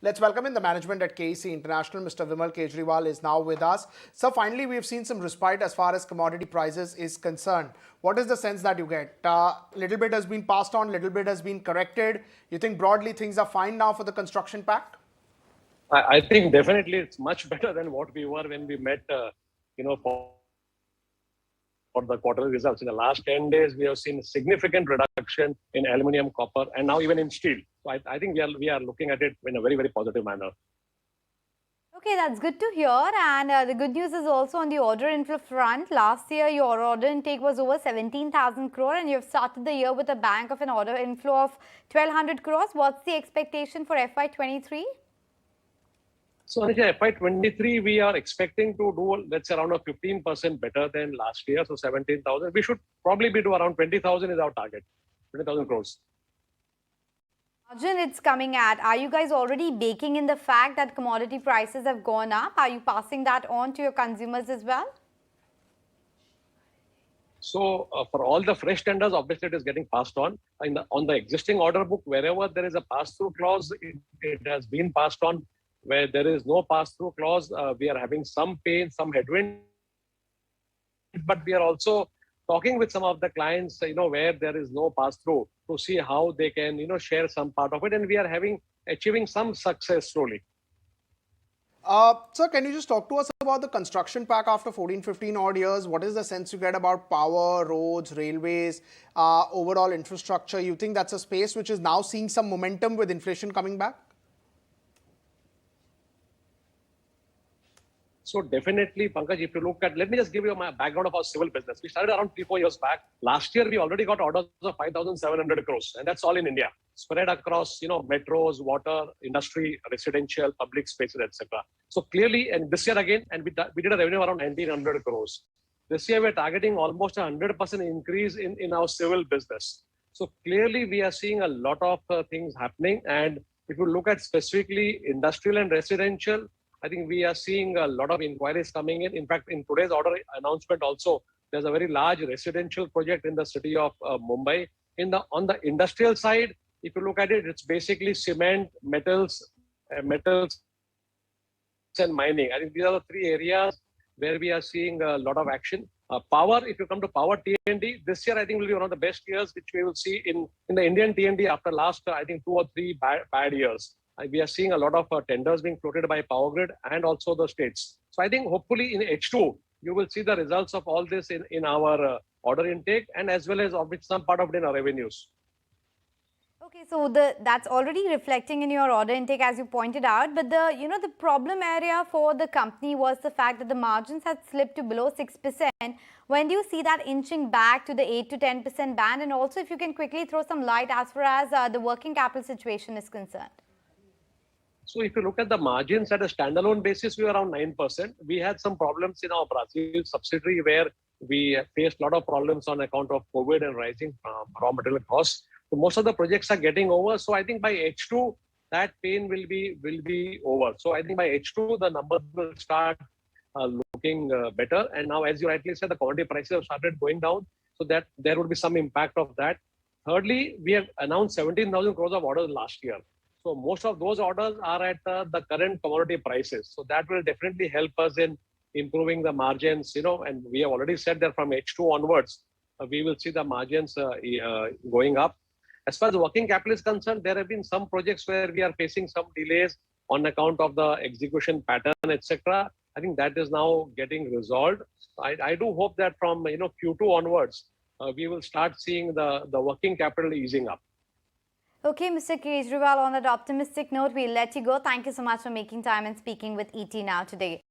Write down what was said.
Let's welcome in the management at KEC International. Mr. Vimal Kejriwal is now with us. So finally, we've seen some respite as far as commodity prices is concerned. What is the sense that you get? Little bit has been passed on, little bit has been corrected. You think broadly things are fine now for the construction pact? I think definitely it's much better than what we were when we met, for the quarterly results. In the last 10 days, we have seen a significant reduction in aluminium, copper, and now even in steel. So I think we are looking at it in a very, very positive manner. Okay, that's good to hear. And the good news is also on the order inflow front. Last year, your order intake was over 17,000 crore and you've started the year with a bank of an order inflow of 1,200 crores. What's the expectation for FY23? So, Anisha, FY23, we are expecting to do, let's say, around a 15% better than last year. So, 17,000. We should probably be to around 20,000 is our target, 20,000 crores. Margin it's coming at. Are you guys already baking in the fact that commodity prices have gone up? Are you passing that on to your consumers as well? So, for all the fresh tenders, obviously it is getting passed on. On the existing order book, wherever there is a pass-through clause, it has been passed on. Where there is no pass-through clause, we are having some pain, some headwind. But we are also talking with some of the clients, where there is no pass-through to see how they can, share some part of it. And we are achieving some success slowly. Sir, can you just talk to us about the construction pack after 14, 15 odd years? What is the sense you get about power, roads, railways, overall infrastructure? You think that's a space which is now seeing some momentum with inflation coming back? So definitely, Pankaj, if you look at, let me just give you my background of our civil business. We started around 3-4 years back. Last year, we already got orders of 5,700 crores, and that's all in India, spread across, metros, water, industry, residential, public spaces, etc. So clearly, and this year again, and we did a revenue around 1,900 crores. This year, we're targeting almost a 100% increase in our civil business. So clearly, we are seeing a lot of things happening. And if you look at specifically industrial and residential, I think we are seeing a lot of inquiries coming in. In fact, in today's order announcement also, there's a very large residential project in the city of Mumbai. On the industrial side, if you look at it, it's basically cement, metals and mining. I think these are the three areas where we are seeing a lot of action. Power, if you come to power T&D, this year I think will be one of the best years which we will see in the Indian T&D after last, I think 2 or 3 bad years. We are seeing a lot of tenders being floated by Power Grid and also the states. So I think hopefully in H2, you will see the results of all this in our order intake and as well as of which some part of it in our revenues. Okay, so that's already reflecting in your order intake as you pointed out. But the problem area for the company was the fact that the margins had slipped to below 6%. When do you see that inching back to the 8 to 10% band? And also if you can quickly throw some light as far as the working capital situation is concerned. So if you look at the margins at a standalone basis, we were around 9%. We had some problems in our Brazil subsidiary where we faced a lot of problems on account of COVID and rising raw material costs. So most of the projects are getting over. So I think by H2, that pain will be over. So I think by H2, the numbers will start looking better. And now, as you rightly said, the commodity prices have started going down. So that there would be some impact of that. Thirdly, we have announced 17,000 crores of orders last year. So most of those orders are at the current commodity prices. So that will definitely help us in improving the margins, and we have already said that from H2 onwards, we will see the margins going up. As far as working capital is concerned, there have been some projects where we are facing some delays on account of the execution pattern, etc. I think that is now getting resolved. I do hope that from Q2 onwards, we will start seeing the working capital easing up. Okay, Mr. Kejriwal, on that optimistic note, we'll let you go. Thank you so much for making time and speaking with ET Now today.